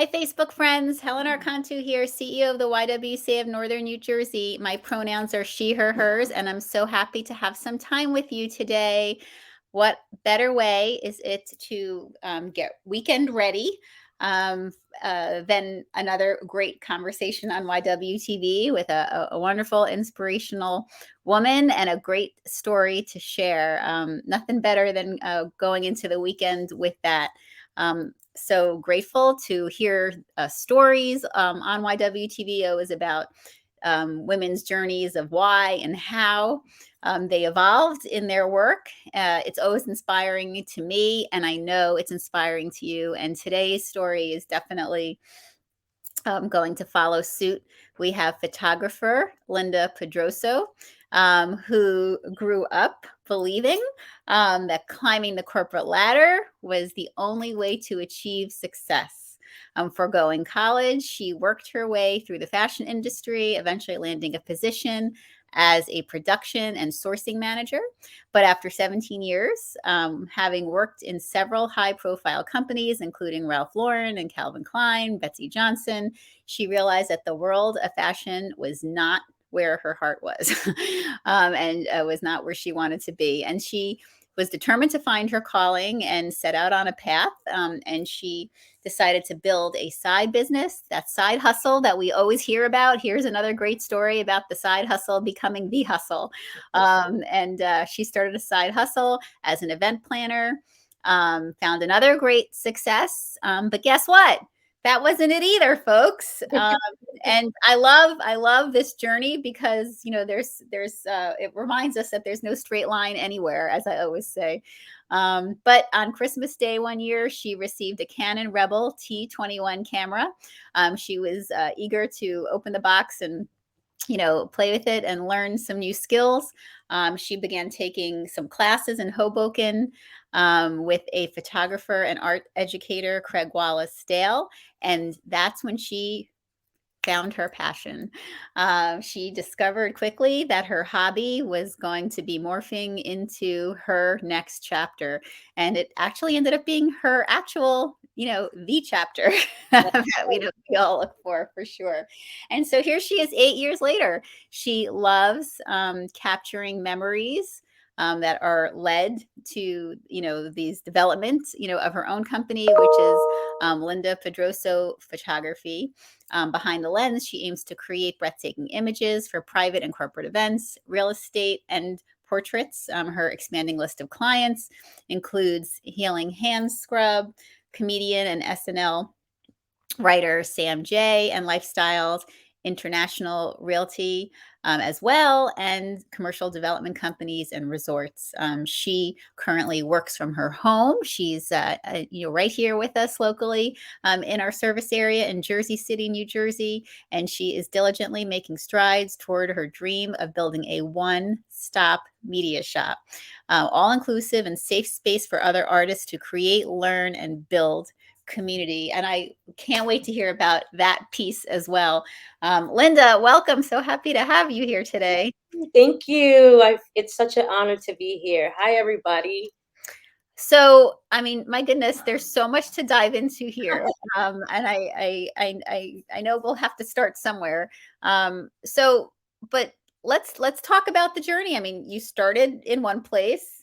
Hi, Facebook friends. Helen Archontou here, CEO of the YWCA of Northern New Jersey. My pronouns are she, her, hers, and I'm so happy to have some time with you today. What better way is it to get weekend ready um, than another great conversation on YWTV with a wonderful, inspirational woman and a great story to share. Nothing better than going into the weekend with that. So grateful to hear stories on YWTV. It was about women's journeys of why and how they evolved in their work. It's always inspiring to me, and I know it's inspiring to you. And today's story is definitely going to follow suit. We have photographer Linda Pedroso, who grew up believing that climbing the corporate ladder was the only way to achieve success. Foregoing college, she worked her way through the fashion industry, eventually landing a position as a production and sourcing manager. But after 17 years, having worked in several high-profile companies, including Ralph Lauren and Calvin Klein, Betsy Johnson, she realized that the world of fashion was not where her heart was and was not where she wanted to be. And she was determined to find her calling and set out on a path. And she decided to build a side business, that side hustle that we always hear about. Here's another great story about the side hustle becoming the hustle. And she started a side hustle as an event planner, found another great success. But guess what? That wasn't it either, folks. And I love this journey because there's it reminds us that there's no straight line anywhere, as I always say. But on Christmas Day one year, she received a Canon Rebel T21 camera. She was eager to open the box and play with it and learn some new skills. She began taking some classes in Hoboken with a photographer and art educator, Craig Wallace Dale. And that's when she found her passion. She discovered quickly that her hobby was going to be morphing into her next chapter. And it actually ended up being her actual, the chapter that we all look for sure. And so here she is 8 years later. She loves capturing memories that are led to these developments of her own company, which is Linda Pedroso Photography. Behind the lens, she aims to create breathtaking images for private and corporate events, real estate, and portraits. Her expanding list of clients includes Healing Hand Scrub, comedian and SNL writer Sam J, and lifestyles, international realty as well, and commercial development companies and resorts. She currently works from her home. She's right here with us locally in our service area in Jersey City, New Jersey, and she is diligently making strides toward her dream of building a one-stop media shop, all-inclusive and safe space for other artists to create, learn, and build community. And I can't wait to hear about that piece as well. Linda, welcome. So happy to have you here today. Thank you. It's such an honor to be here. Hi, everybody. So, I mean, my goodness, there's so much to dive into here, and I know we'll have to start somewhere. But let's talk about the journey. I mean, you started in one place.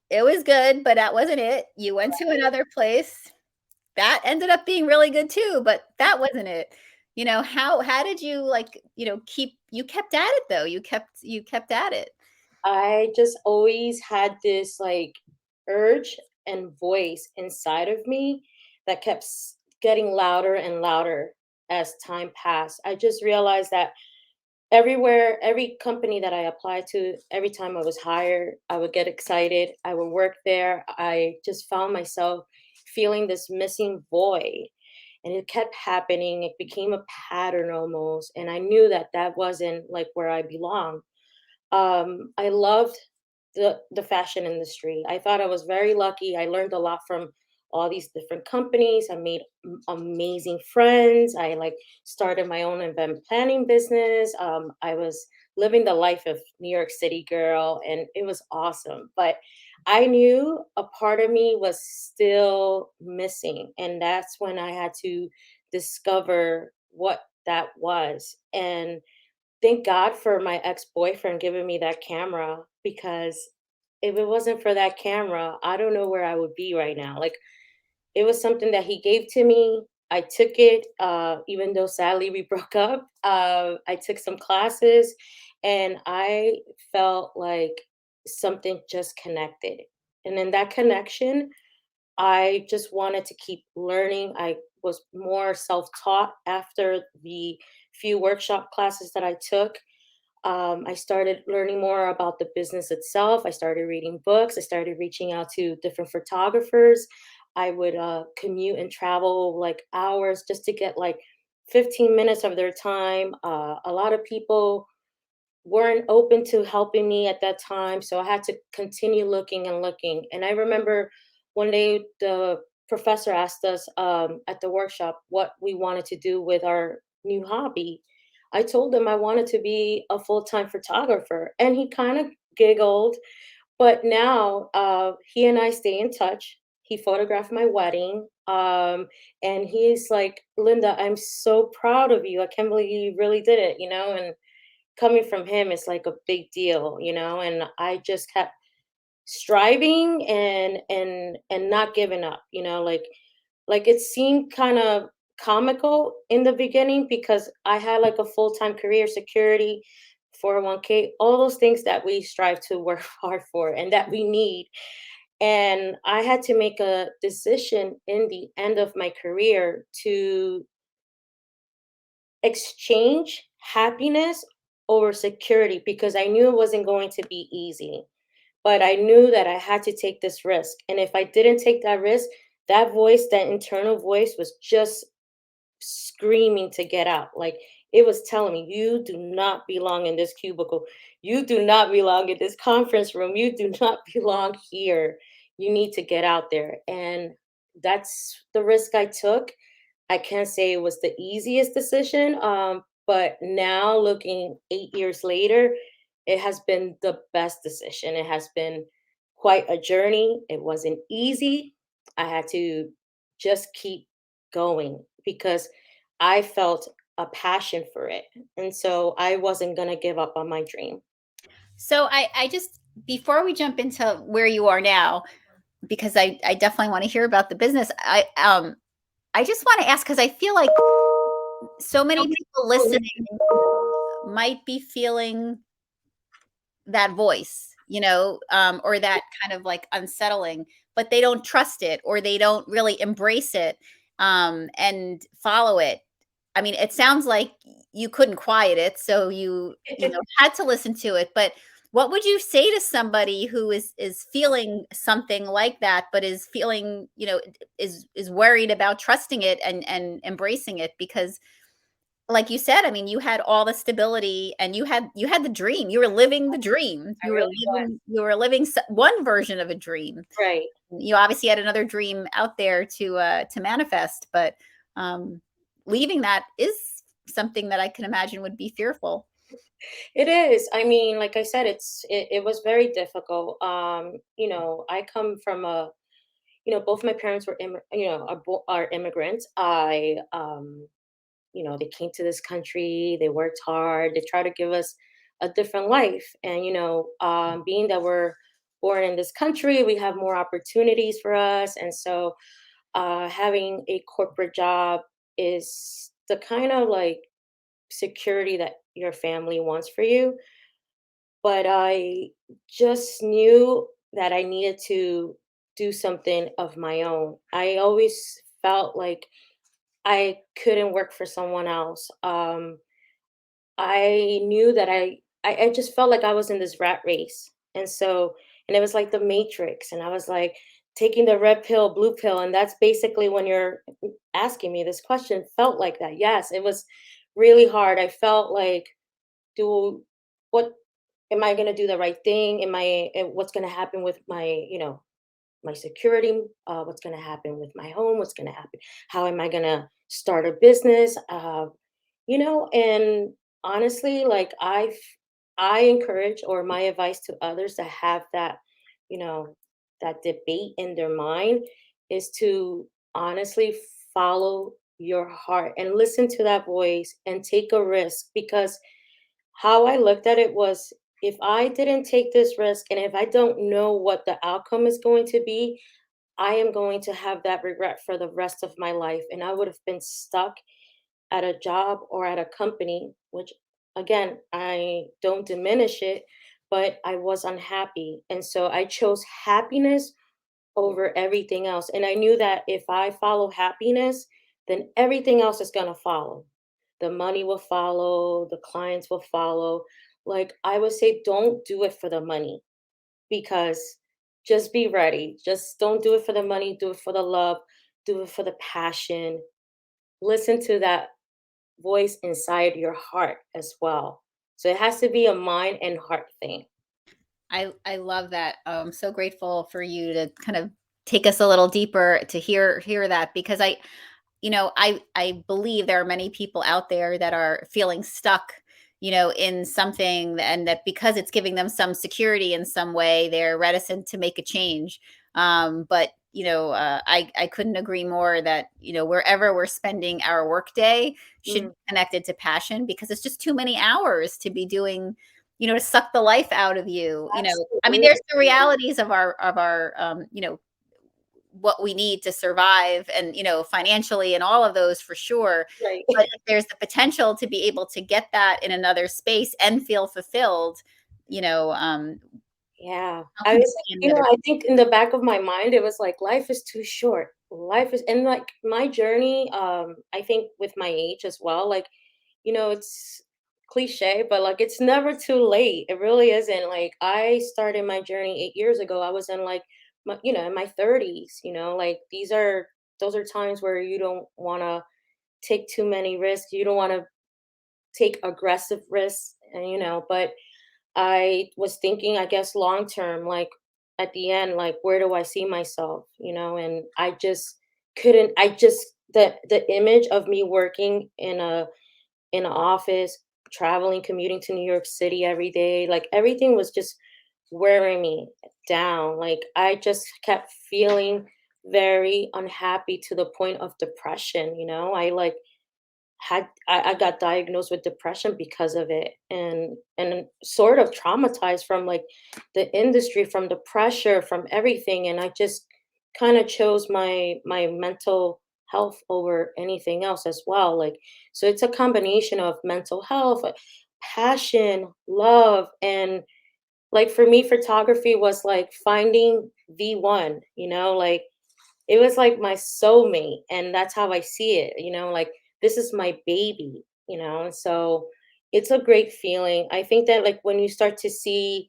It was good, but that wasn't it. You went to another place. That ended up being really good too, but that wasn't it. How did you you kept at it though. You kept at it. I just always had this urge and voice inside of me that kept getting louder and louder as time passed. I just realized that everywhere, every company that I applied to, every time I was hired, I would get excited. I would work there. I just found myself feeling this missing void. And it kept happening. It became a pattern almost. And I knew that that wasn't like where I belonged. I loved the fashion industry. I thought I was very lucky. I learned a lot from all these different companies. I made amazing friends. I started my own event planning business. I was living the life of New York City girl, and it was awesome. But I knew a part of me was still missing, and that's when I had to discover what that was. And thank God for my ex-boyfriend giving me that camera, because if it wasn't for that camera, I don't know where I would be right now. Like, it was something that he gave to me. I took it, even though sadly we broke up. I took some classes, and I felt like something just connected. And in that connection, I just wanted to keep learning. I was more self taught after the few workshop classes that I took. I started learning more about the business itself. I started reading books. I started reaching out to different photographers. I would commute and travel like hours just to get like 15 minutes of their time. A lot of people weren't open to helping me at that time. So I had to continue looking and looking. And I remember one day the professor asked us at the workshop what we wanted to do with our new hobby. I told him I wanted to be a full time photographer, and he kind of giggled. But now he and I stay in touch. He photographed my wedding. And he's like, Linda, I'm so proud of you. I can't believe you really did it, and coming from him is like a big deal, and I just kept striving and not giving up, like it seemed kind of comical in the beginning because I had like a full-time career, security, 401k, all those things that we strive to work hard for and that we need. And I had to make a decision in the end of my career to exchange happiness over security, because I knew it wasn't going to be easy. But I knew that I had to take this risk. And if I didn't take that risk, that voice, that internal voice, was just screaming to get out. Like, it was telling me, you do not belong in this cubicle. You do not belong in this conference room. You do not belong here. You need to get out there. And that's the risk I took. I can't say it was the easiest decision, but now looking 8 years later, it has been the best decision. It has been quite a journey. It wasn't easy. I had to just keep going because I felt a passion for it. And so I wasn't going to give up on my dream. So I just, before we jump into where you are now, because I definitely want to hear about the business. I just want to ask because I feel like so many people listening might be feeling that voice, or that kind of like unsettling, but they don't trust it or they don't really embrace it, and follow it. I mean, it sounds like you couldn't quiet it, so you had to listen to it. But what would you say to somebody who is feeling something like that, but is feeling, is worried about trusting it and embracing it? Because like you said, I mean, you had all the stability and you had the dream. You were living the dream. I really was. You were living one version of a dream. Right. You obviously had another dream out there to manifest, but leaving that is something that I can imagine would be fearful. It is. I mean, like I said, it was very difficult. I come from both my parents were are immigrants. They came to this country, they worked hard, they try to give us a different life. And, being that we're born in this country, we have more opportunities for us. And so having a corporate job is the kind of like security that your family wants for you. But I just knew that I needed to do something of my own. I always felt like I couldn't work for someone else. I knew that I just felt like I was in this rat race. And it was like the Matrix. And I was like taking the red pill, blue pill. And that's basically when you're asking me this question, felt like that. Yes, it was really hard. I felt like, do what am I going to do the right thing? What's going to happen with my security? What's going to happen with my home? What's going to happen? How am I going to start a business? And honestly, like I encourage, or my advice to others, to have that, you know that debate in their mind is to honestly follow your heart and listen to that voice and take a risk. Because how I looked at it was, if I didn't take this risk and if I don't know what the outcome is going to be, I am going to have that regret for the rest of my life. And I would have been stuck at a job or at a company, which again, I don't diminish it, but I was unhappy. And so I chose happiness over everything else. And I knew that if I follow happiness, then everything else is going to follow. The money will follow, the clients will follow. Like I would say, don't do it for the money, because just be ready. Just don't do it for the money, do it for the love, do it for the passion. Listen to that voice inside your heart as well. So it has to be a mind and heart thing. I love that. I'm so grateful for you to kind of take us a little deeper to hear that, because I believe there are many people out there that are feeling stuck, in something, and that because it's giving them some security in some way, they're reticent to make a change. But I couldn't agree more that wherever we're spending our workday should be Mm, connected to passion, because it's just too many hours to be doing, to suck the life out of you. I mean, there's the absolutely. realities of our what we need to survive, and financially and all of those for sure, Right. but if there's the potential to be able to get that in another space and feel fulfilled, Yeah. how I can was, there be any other? I think in the back of my mind, it was like, life is too short. Life is, and like my journey, I think with my age as well, like, it's cliche, but like it's never too late. It really isn't. Like I started my journey 8 years ago. I was in like in my 30s, like those are times where you don't want to take too many risks. You don't want to take aggressive risks, and but I was thinking, I guess, long term, like at the end, like where do I see myself, and I just couldn't. I just the image of me working in an office, traveling, commuting to New York City every day, like everything was just wearing me down. Like I just kept feeling very unhappy to the point of depression. I like I got diagnosed with depression because of it, and sort of traumatized from like the industry, from the pressure, from everything. And I just kind of chose my mental health over anything else as well. Like, so it's a combination of mental health, passion, love. And like for me, photography was like finding the one, like it was like my soulmate, and that's how I see it, like this is my baby, and so it's a great feeling. I think that like when you start to see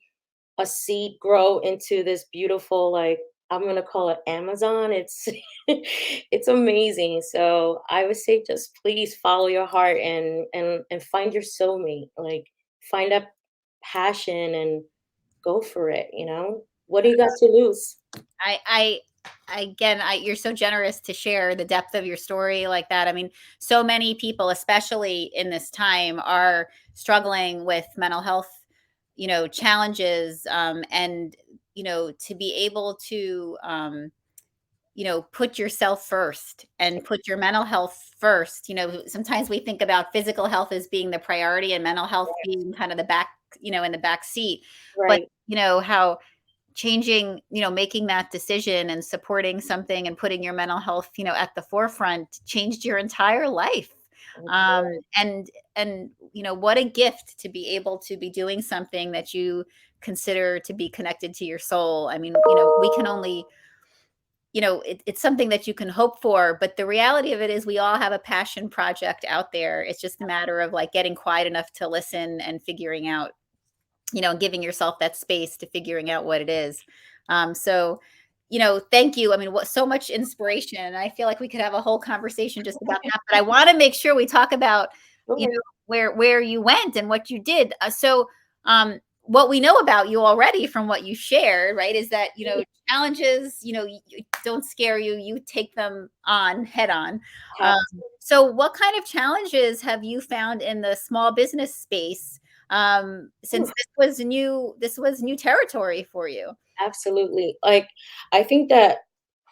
a seed grow into this beautiful, like I'm gonna call it Amazon, it's it's amazing. So I would say just please follow your heart and find your soulmate, like find a passion and go for it, what do you got to lose? Again, you're so generous to share the depth of your story like that. I mean, so many people, especially in this time, are struggling with mental health, challenges, and to be able to, put yourself first and put your mental health first. Sometimes we think about physical health as being the priority and mental health being kind of the back, in the back seat. But Right. how changing, making that decision and supporting something and putting your mental health, at the forefront changed your entire life. Okay. And what a gift to be able to be doing something that you consider to be connected to your soul. I mean, we can only, it's something that you can hope for, but the reality of it is we all have a passion project out there. It's just a matter of like getting quiet enough to listen and figuring out, giving yourself that space to figuring out what it is. So, thank you. I mean, what so much inspiration. I feel like we could have a whole conversation just about that, but I want to make sure we talk about, Okay. where you went and what you did. What we know about you already from what you shared, right, is that challenges, don't scare you. You take them on head on. Um, Have so, what kind of challenges have you found in the small business space? Since to. this was new territory for you. Absolutely. Like, I think that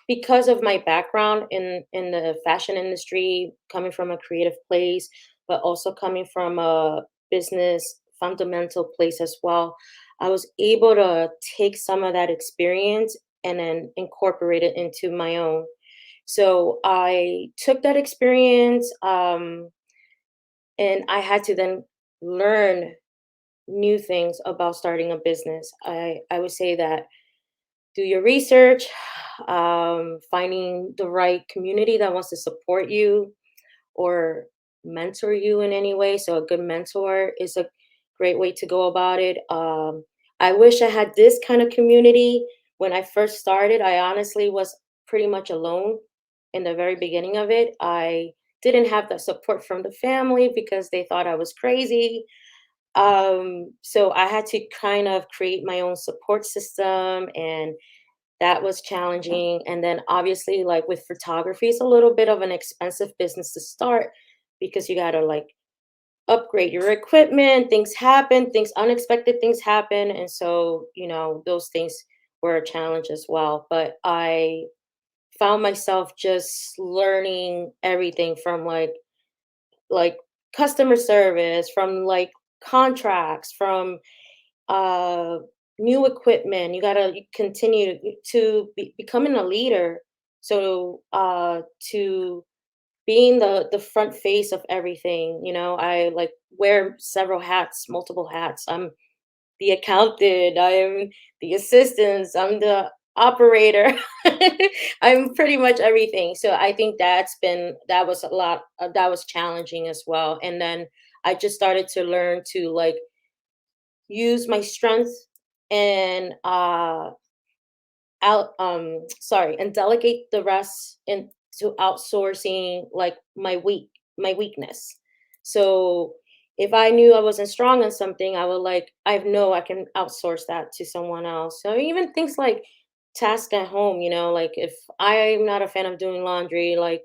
because of my background in the fashion industry, coming from a creative place, but also coming from a business fundamental place as well, I was able to take some of that experience and then incorporate it into my own. So I took that experience, and I had to then learn new things about starting a business. I would say that do your research, finding the right community that wants to support you or mentor you in any way. So, a good mentor is a great way to go about it. I wish I had this kind of community when I first started. I honestly was pretty much alone in the very beginning of it. I didn't have the support from the family because they thought I was crazy. So I had to kind of create my own support system, and that was challenging. And then obviously, like with photography, it's a little bit of an expensive business to start because you got to like upgrade your equipment. Things happen, unexpected things happen. And so, those things were a challenge as well. But I found myself just learning everything from like customer service, from like contracts, from uh new equipment. You got to continue to becoming a leader, so to being the front face of everything. I like wear several hats, multiple hats. I'm the accountant, I'm the assistant, I'm the operator. I'm pretty much everything. So I think that was a lot, that was challenging as well. And then I just started to learn to like use my strengths and and delegate the rest into outsourcing like my weakness. So if I knew I wasn't strong on something, I know I can outsource that to someone else. So even things like tasks at home, like if I'm not a fan of doing laundry, like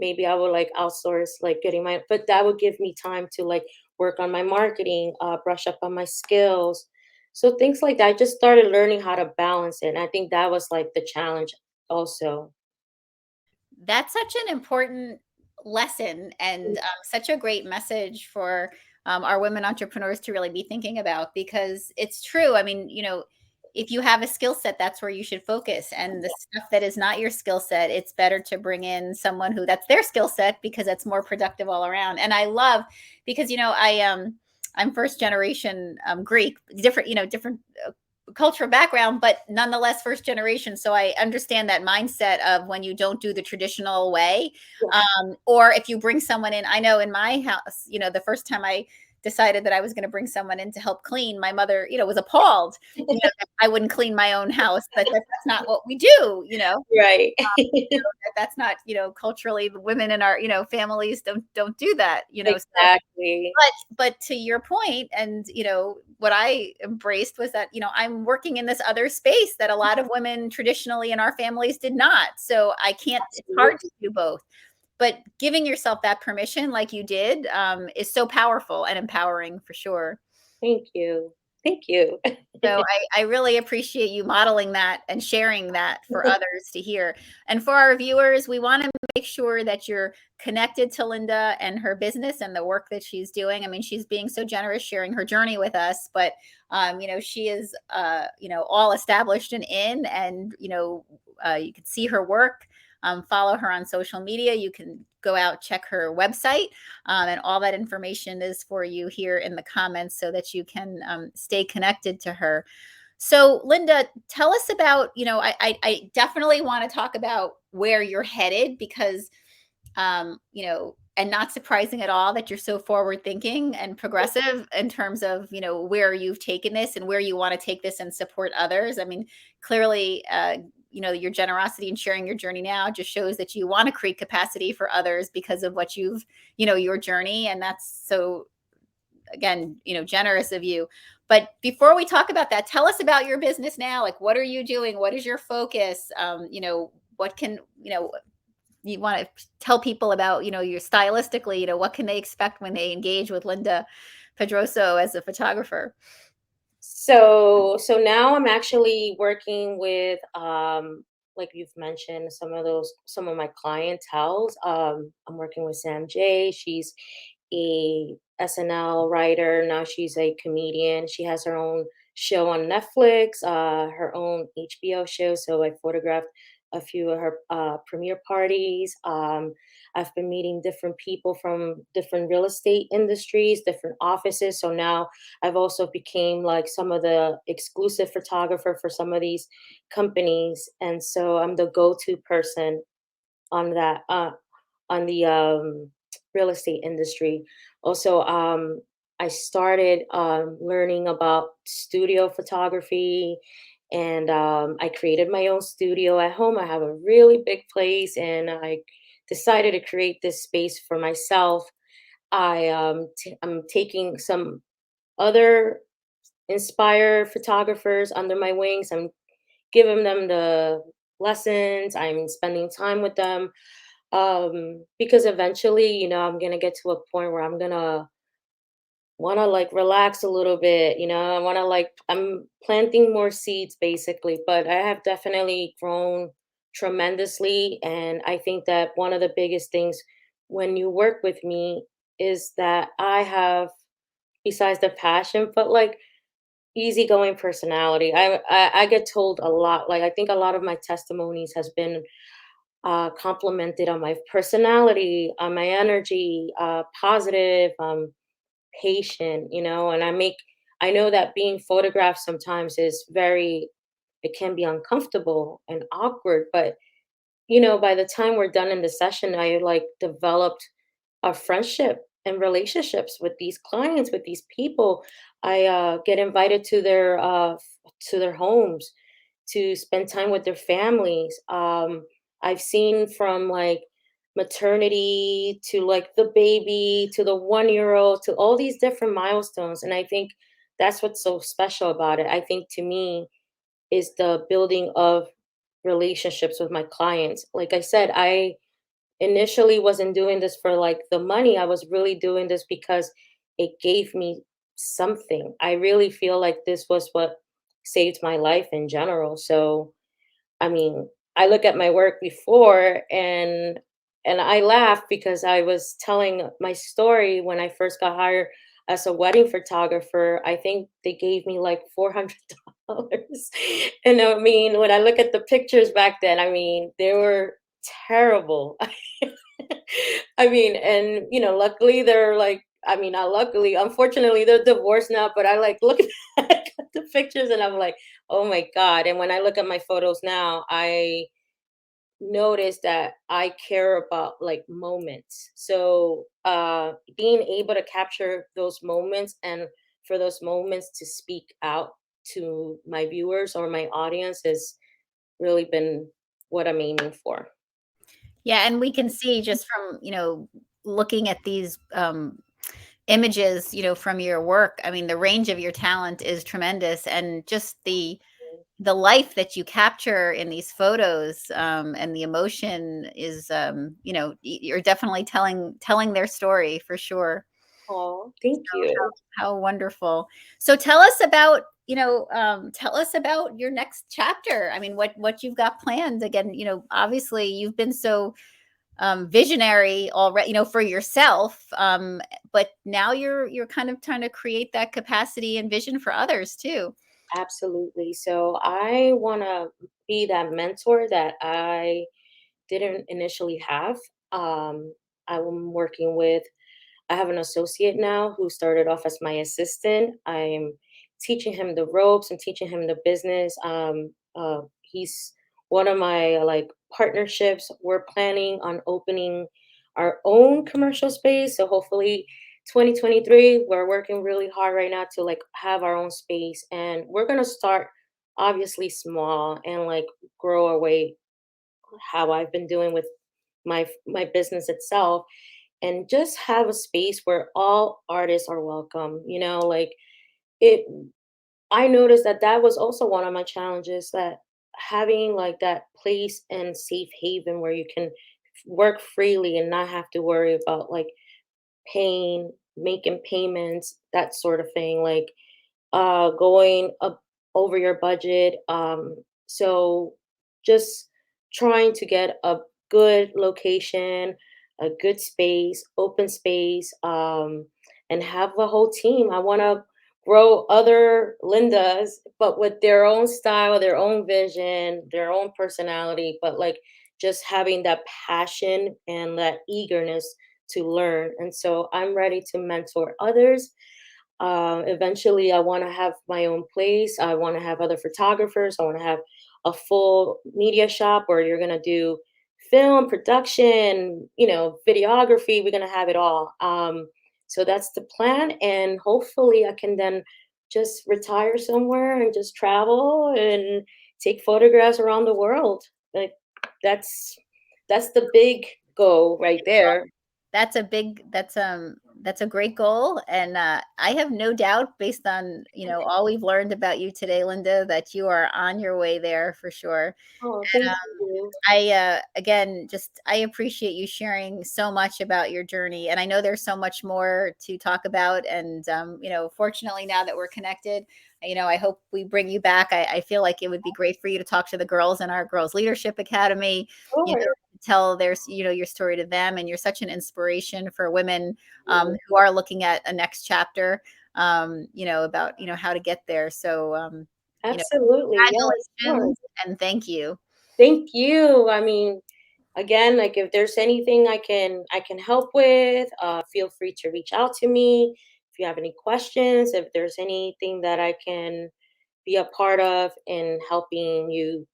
maybe I would like outsource like getting my, but that would give me time to like work on my marketing, brush up on my skills. So things like that, I just started learning how to balance it. And I think that was like the challenge also. That's such an important lesson and such a great message for our women entrepreneurs to really be thinking about because it's true. I mean, if you have a skill set, that's where you should focus. And the stuff that is not your skill set, it's better to bring in someone who that's their skill set because it's more productive all around. And I love because I'm first generation Greek, different, different cultural background, but nonetheless first generation. So I understand that mindset of when you don't do the traditional way, Yeah. or if you bring someone in. I know in my house, the first time I decided that I was going to bring someone in to help clean, my mother, was appalled. That I wouldn't clean my own house. That's not what we do. Right. That's not culturally the women in our families don't do that. So Exactly. but to your point, and what I embraced was that I'm working in this other space that a lot of women traditionally in our families did not. So I can't. It's hard to Absolutely. do both. But giving yourself that permission, like you did, is so powerful and empowering for sure. Thank you. Thank you. So I really appreciate you modeling that and sharing that for others to hear. And for our viewers, we want to make sure that you're connected to Linda and her business and the work that she's doing. I mean, she's being so generous sharing her journey with us, but she is all established and in, and you can see her work. Follow her on social media. You can go out, check her website, and all that information is for you here in the comments so that you can stay connected to her. So, Linda, tell us about, I definitely want to talk about where you're headed because, and not surprising at all that you're so forward thinking and progressive in terms of, where you've taken this and where you want to take this and support others. I mean, clearly, your generosity in sharing your journey now just shows that you want to create capacity for others because of what you've, your journey. And that's so, again, generous of you. But before we talk about that, tell us about your business now. Like, what are you doing? What is your focus? What can, you want to tell people about, your stylistically, what can they expect when they engage with Linda Pedroso as a photographer? So now I'm actually working with like you've mentioned some of my clientels. I'm working with Sam J. She's a SNL writer. Now she's a comedian. She has her own show on Netflix, her own HBO show. So I photographed a few of her premiere parties. I've been meeting different people from different real estate industries, different offices. So now I've also became like some of the exclusive photographer for some of these companies, and so I'm the go-to person on that on the real estate industry. Also, I started learning about studio photography, and I created my own studio at home. I have a really big place, and I decided to create this space for myself. I'm taking some other inspire photographers under my wings. I'm giving them the lessons. I'm spending time with them because eventually, I'm gonna get to a point where I'm gonna want to like relax a little bit. I want to like I'm planting more seeds basically, but I have definitely grown tremendously, and I think that one of the biggest things when you work with me is that I have, besides the passion, but like easygoing personality. I get told a lot. Like I think a lot of my testimonies has been complimented on my personality, on my energy, positive, patient. And I know that being photographed sometimes is very. It can be uncomfortable and awkward, but by the time we're done in the session, I like developed a friendship and relationships with these clients, with these people. I get invited to their homes to spend time with their families. I've seen from like maternity to like the baby to the 1 year old to all these different milestones, and I think that's what's so special about it. I think to me is the building of relationships with my clients. Like I said, I initially wasn't doing this for like the money. I was really doing this because it gave me something. I really feel like this was what saved my life in general. So, I mean, I look at my work before, and I laugh because I was telling my story when I first got hired as a wedding photographer. I think they gave me like $400. And I mean, when I look at the pictures back then, I mean, they were terrible. I mean, and luckily they're like, I mean, not luckily, unfortunately, they're divorced now, but I like look at the pictures and I'm like, oh my God. And when I look at my photos now, I notice that I care about like moments. So being able to capture those moments and for those moments to speak out to my viewers or my audience has really been what I'm aiming for. Yeah, and we can see just from, looking at these, images, from your work. I mean, the range of your talent is tremendous, and just the life that you capture in these photos, and the emotion is, you're definitely telling their story for sure. Oh, thank you. How wonderful. So tell us about your next chapter. I mean, what you've got planned. Again, obviously you've been so visionary already, for yourself. But now you're kind of trying to create that capacity and vision for others too. Absolutely. So I want to be that mentor that I didn't initially have. I'm working with, I have an associate now who started off as my assistant. I'm teaching him the ropes and teaching him the business. He's one of my like partnerships. We're planning on opening our own commercial space. So hopefully 2023, we're working really hard right now to like have our own space, and we're gonna start obviously small and like grow our way how I've been doing with my business itself, and just have a space where all artists are welcome. Like it I noticed that that was also one of my challenges, that having like that place and safe haven where you can work freely and not have to worry about like paying, making payments, that sort of thing. Like going up over your budget. So just trying to get a good location, a good space, open space, and have a whole team. I want to grow other Lindas, but with their own style, their own vision, their own personality, but like just having that passion and that eagerness to learn. And so I'm ready to mentor others. Eventually, I want to have my own place. I want to have other photographers. I want to have a full media shop where you're going to do film production, videography. We're going to have it all. So that's the plan. And hopefully, I can then just retire somewhere and just travel and take photographs around the world. Like that's that's the big goal right there. That's a great goal, and I have no doubt, based on all we've learned about you today, Linda, that you are on your way there for sure. Oh, thank you. I again, just I appreciate you sharing so much about your journey, and I know there's so much more to talk about. And fortunately, now that we're connected, I hope we bring you back. I feel like it would be great for you to talk to the girls in our Girls Leadership Academy. Sure. Tell their your story to them, and you're such an inspiration for women who are looking at a next chapter. About how to get there. So Absolutely. Yeah, of course. congratulations and thank you. Thank you. I mean, again, like if there's anything I can help with, feel free to reach out to me. If you have any questions, if there's anything that I can be a part of in helping you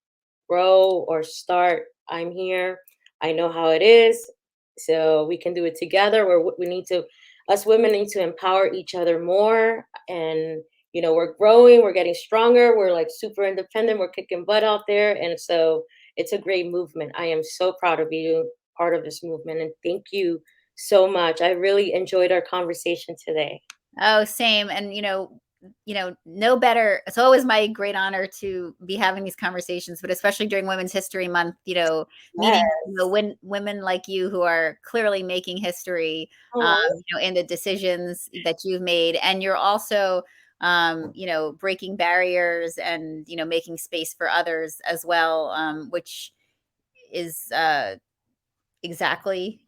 grow or start, I'm here. I know how it is. So we can do it together. We need to, us women need to empower each other more. And, we're growing, we're getting stronger. We're like super independent. We're kicking butt out there. And so it's a great movement. I am so proud of you, part of this movement. And thank you so much. I really enjoyed our conversation today. Oh, same. And no better. It's always my great honor to be having these conversations, but especially during Women's History Month, meeting Yes. women like you who are clearly making history, Oh, in the decisions that you've made, and you're also, breaking barriers and making space for others as well, which is exactly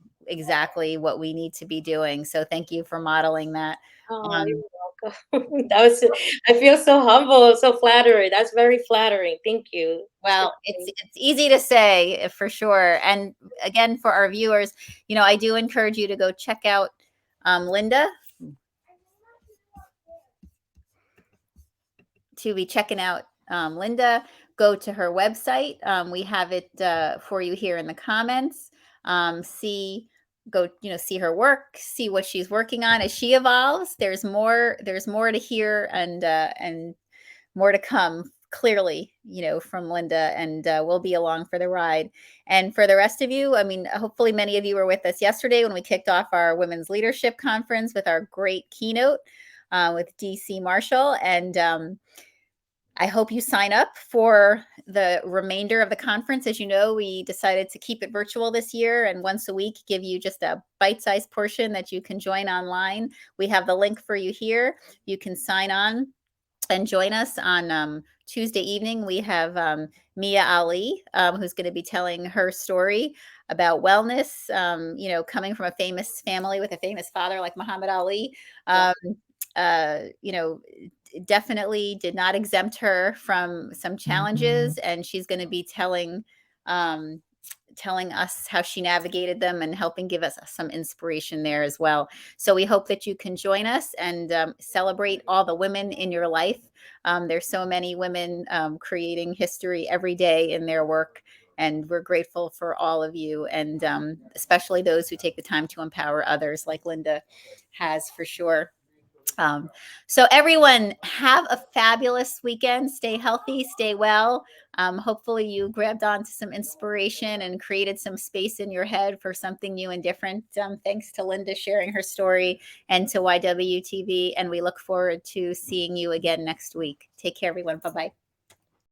what we need to be doing. So thank you for modeling that. oh, Um, you're welcome. I feel so humble, so flattering. That's very flattering. Thank you. Well, it's easy to say, for sure. And again, for our viewers, I do encourage you to go check out Linda, to be checking out Linda. Go to her website. We have it for you here in the comments. See, go, see her work, see what she's working on as she evolves. There's more. There's more to hear, and more to come, clearly, from Linda, and we'll be along for the ride. And for the rest of you, I mean, hopefully many of you were with us yesterday when we kicked off our Women's Leadership Conference with our great keynote with DC Marshall. And I hope you sign up for the remainder of the conference. As you know, we decided to keep it virtual this year, and once a week give you just a bite-sized portion that you can join online. We have the link for you here. You can sign on and join us on Tuesday evening. We have Mia Ali, who's going to be telling her story about wellness, coming from a famous family with a famous father like Muhammad Ali. Wow. Um, uh, you know, Definitely did not exempt her from some challenges, and she's going to be um, telling us how she navigated them and helping give us some inspiration there as well. So we hope that you can join us and celebrate all the women in your life. There's so many women creating history every day in their work, and we're grateful for all of you, and especially those who take the time to empower others, like Linda has, for sure. Um, so everyone, have a fabulous weekend. Stay healthy, stay well. Hopefully you grabbed on to some inspiration and created some space in your head for something new and different. Thanks to Linda sharing her story, and to YWTV. And we look forward to seeing you again next week. Take care, everyone. Bye-bye.